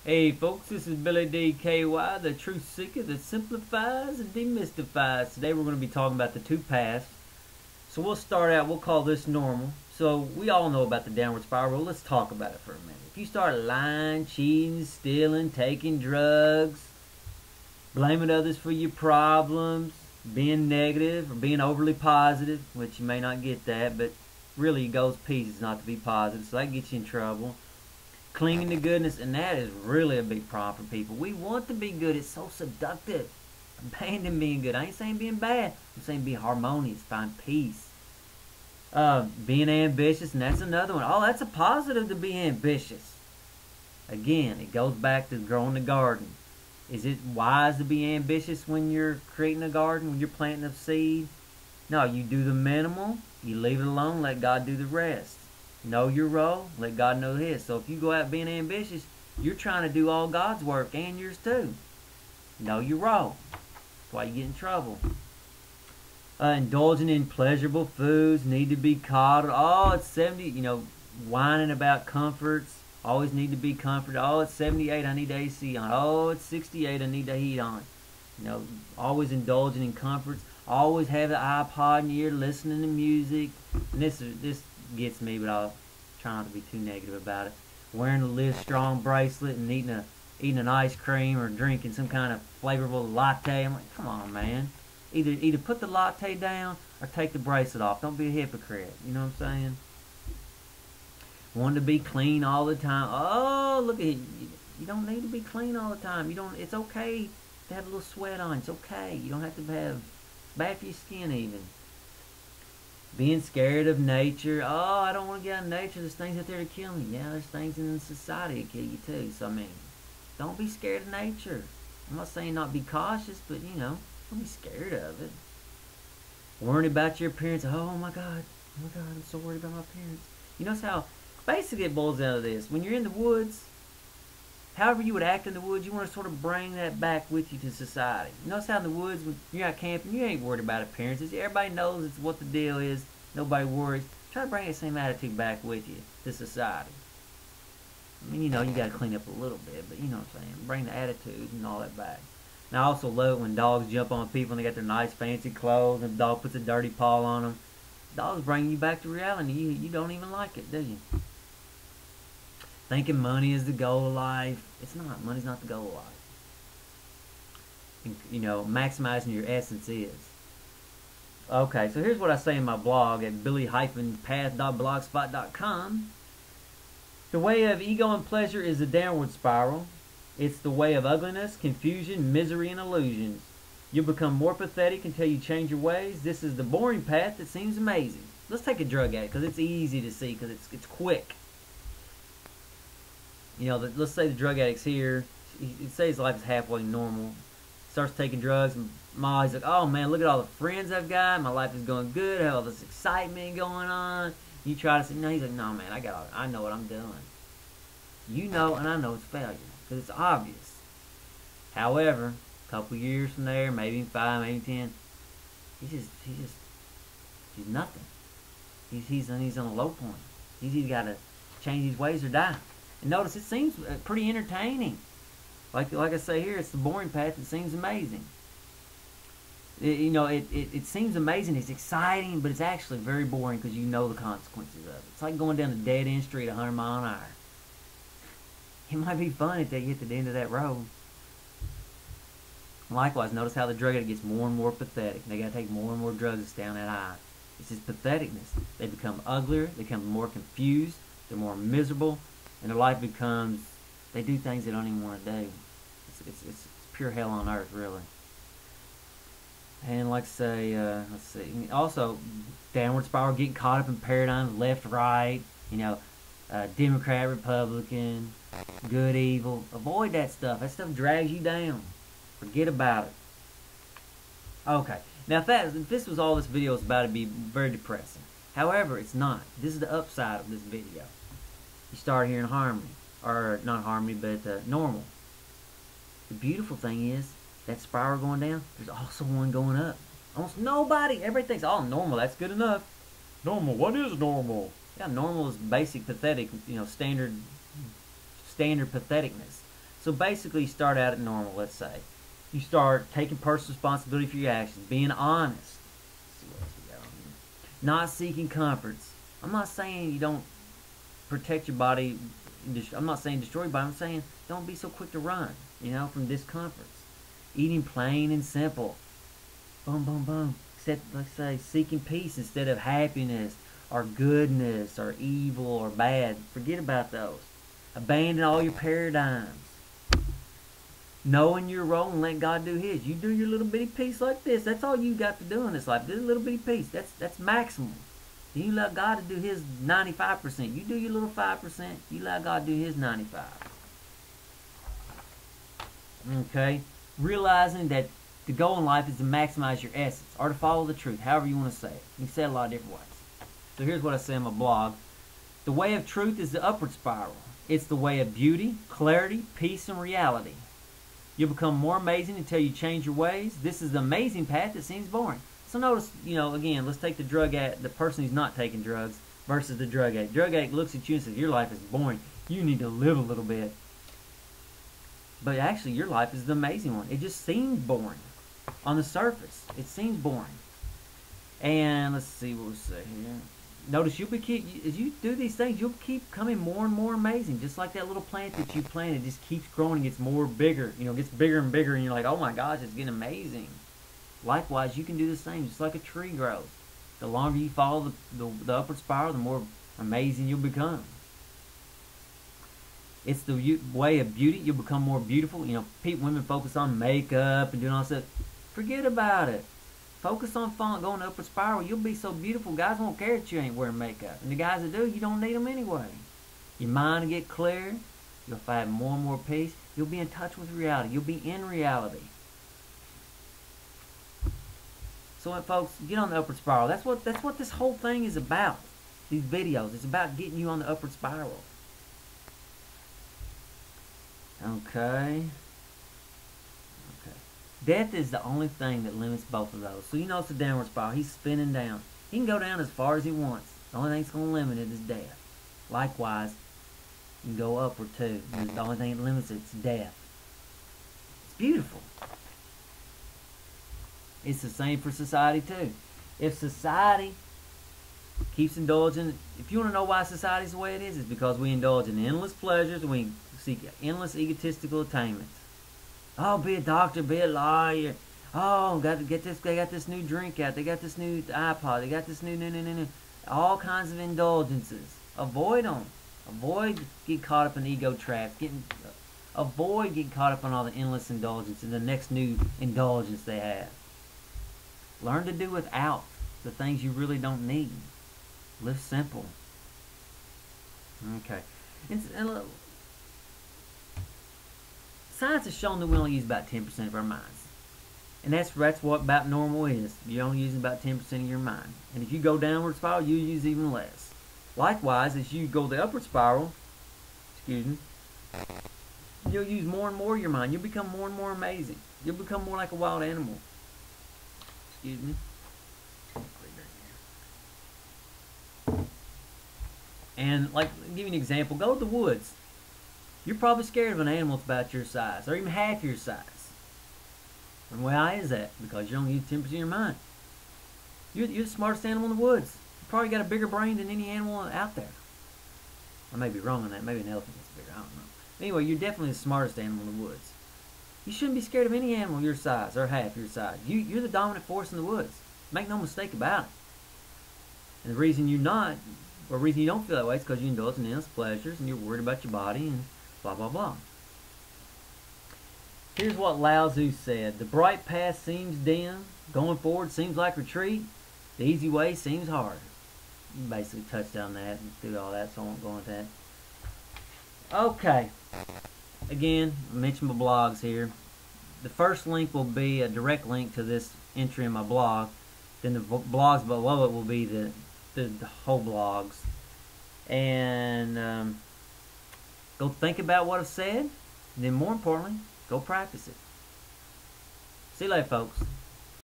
Hey folks, this is Billy DKY, the truth seeker that simplifies and demystifies. Today we're going to be talking about the two paths. So we'll start out, we'll call this normal. So we all know about the downward spiral. Let's talk about it for a minute. If you start lying, cheating, stealing, taking drugs, blaming others for your problems, being negative or being overly positive, which you may not get that, but really it goes pieces not to be positive, so that gets you in trouble. Clinging to goodness, and that is really a big problem for people. We want to be good. It's so seductive. Abandon being good. I ain't saying being bad. I'm saying be harmonious. Find peace. Being ambitious, and that's another one. Oh, that's a positive to be ambitious. Again, it goes back to growing the garden. Is it wise to be ambitious when you're creating a garden, when you're planting a seed? No, you do the minimal. You leave it alone. Let God do the rest. Know your role, let God know his. So if you go out being ambitious, you're trying to do all God's work and yours too. Know your role. That's why you get in trouble. Indulging in pleasurable foods, need to be coddled. Oh, it's 70, whining about comforts. Always need to be comforted. Oh, it's 78, I need the AC on. Oh, it's 68, I need the heat on. Always indulging in comforts. Always have the iPod in your ear, listening to music. And this gets me, but I'll try not to be too negative about it. Wearing a Live Strong bracelet and eating an ice cream or drinking some kind of flavorful latte. I'm like, come on, man. Either put the latte down or take the bracelet off. Don't be a hypocrite. You know what I'm saying? Wanting to be clean all the time. Oh, look at it. You don't need to be clean all the time. It's okay to have a little sweat on. It's okay. You don't have to have, it's bad for your skin even. Being scared of nature. Oh, I don't want to get out of nature. There's things out there to kill me. Yeah, there's things in society that kill you too. So, don't be scared of nature. I'm not saying not be cautious, but, don't be scared of it. Worrying about your appearance. Oh, my God. Oh, my God, I'm so worried about my appearance. You notice how, basically it boils down to this. When you're in the woods, however you would act in the woods, you want to sort of bring that back with you to society. You notice how in the woods, when you're out camping, you ain't worried about appearances. Everybody knows it's what the deal is. Nobody worries. Try to bring that same attitude back with you to society. You got to clean up a little bit, but you know what I'm saying. Bring the attitude and all that back. Now, I also love it when dogs jump on people and they got their nice fancy clothes and the dog puts a dirty paw on them. Dogs bring you back to reality. You don't even like it, do you? Thinking money is the goal of life. It's not. Money's not the goal of life. And, maximizing your essence is. Okay, so here's what I say in my blog at billy-path.blogspot.com. The way of ego and pleasure is the downward spiral. It's the way of ugliness, confusion, misery, and illusions. You'll become more pathetic until you change your ways. This is the boring path that seems amazing. Let's take a drug addict because it's easy to see because it's quick. Let's say the drug addict's here. He says his life is halfway normal. Starts taking drugs, and he's like, oh man, look at all the friends I've got. My life is going good. I have all this excitement going on. You try to say, no, he's like, no man, I know what I'm doing. You know, and I know it's failure because it's obvious. However, a couple years from there, maybe 5, maybe 10, he's nothing. He's on a low point. He's either got to change his ways or die. And notice it seems pretty entertaining. Like I say here, it's the boring path. It seems amazing. It seems amazing. It's exciting, but it's actually very boring because you know the consequences of it. It's like going down a dead-end street 100 miles an hour. It might be fun until you get to the end of that road. Likewise, notice how the drug addict gets more and more pathetic. They got to take more and more drugs to stay on that high. It's just patheticness. They become uglier. They become more confused. They're more miserable. And their life becomes, they do things they don't even want to do. It's pure hell on earth, really. And like I say, let's see. Also, downward spiral, getting caught up in paradigms, left, right, Democrat, Republican, good, evil. Avoid that stuff. That stuff drags you down. Forget about it. Okay. Now, if this was all this video was about, it'd be very depressing. However, it's not. This is the upside of this video. You start hearing harmony. Or, not harmony, but normal. The beautiful thing is, that spiral going down, there's also one going up. Almost nobody. Everybody thinks, oh, normal, that's good enough. Normal, what is normal? Yeah, normal is basic pathetic, standard patheticness. So basically, you start out at normal, let's say. You start taking personal responsibility for your actions, being honest. Let's see what else we got on here. Not seeking comforts. I'm not saying you don't protect your body. I'm not saying destroy your body. I'm saying don't be so quick to run, from discomforts. Eating plain and simple. Boom, boom, boom. Except, let's say, seeking peace instead of happiness or goodness or evil or bad. Forget about those. Abandon all your paradigms. Knowing your role and let God do His. You do your little bitty piece like this. That's all you got to do in this life. This little bitty piece. That's maximum. Then you let God do His 95%. You do your little 5%. You let God do His 95%. Okay? Realizing that the goal in life is to maximize your essence or to follow the truth, however you want to say it. You can say it a lot of different ways. So here's what I say in my blog. The way of truth is the upward spiral. It's the way of beauty, clarity, peace, and reality. You'll become more amazing until you change your ways. This is the amazing path that seems boring. So notice, again, let's take the person who's not taking drugs versus the drug addict. Drug addict looks at you and says, your life is boring. You need to live a little bit. But actually, your life is the amazing one. It just seems boring. On the surface, it seems boring. And let's see what we say here. Notice as you do these things, you'll keep coming more and more amazing. Just like that little plant that you planted just keeps growing and gets more bigger. Gets bigger and bigger, and you're like, oh my gosh, it's getting amazing. Likewise, you can do the same, just like a tree grows. The longer you follow the upward spiral, the more amazing you'll become. It's the way of beauty. You'll become more beautiful. Women focus on makeup and doing all that stuff. Forget about it. Focus on going upward spiral. You'll be so beautiful, guys won't care that you ain't wearing makeup. And the guys that do, you don't need them anyway. Your mind will get clear. You'll find more and more peace. You'll be in touch with reality. You'll be in reality. So, folks, get on the upward spiral. That's what this whole thing is about. These videos. It's about getting you on the upward spiral. Okay. Death is the only thing that limits both of those. So it's a downward spiral. He's spinning down. He can go down as far as he wants. The only thing that's going to limit it is death. Likewise, you can go upward too. The only thing that limits it is death. It's beautiful. It's the same for society too. If society keeps indulging, if you want to know why society is the way it is, it's because we indulge in endless pleasures and we seek endless egotistical attainments. Oh, be a doctor, be a lawyer. Oh, got to get this. They got this new drink out. They got this new iPod. They got this new. All kinds of indulgences. Avoid them. Avoid getting caught up in ego traps. Avoid getting caught up on all the endless indulgences and the next new indulgence they have. Learn to do without the things you really don't need. Live simple. Okay. Science has shown that we only use about 10% of our minds. And that's what about normal is. You're only using about 10% of your mind. And if you go downward spiral, you use even less. Likewise, as you go the upward spiral, you'll use more and more of your mind. You'll become more and more amazing. You'll become more like a wild animal. Excuse me. And like, I'll give you an example. Go to the woods. You're probably scared of an animal that's about your size, or even half your size. And why is that? Because you only use 10% of your mind. You're the smartest animal in the woods. You probably got a bigger brain than any animal out there. I may be wrong on that. Maybe an elephant is bigger. I don't know. Anyway, you're definitely the smartest animal in the woods. You shouldn't be scared of any animal your size or half your size. You're the dominant force in the woods. Make no mistake about it. And the reason you're not, or the reason you don't feel that way is because you indulge in endless pleasures and you're worried about your body and blah, blah, blah. Here's what Lao Tsu said. The bright path seems dim. Going forward seems like retreat. The easy way seems hard. You basically touched on that and through all that, so I won't go into that. Okay. Again, I mentioned my blogs here. The first link will be a direct link to this entry in my blog. Then the blogs below it will be the whole blogs. And go think about what I've said. And then more importantly, go practice it. See you later, folks.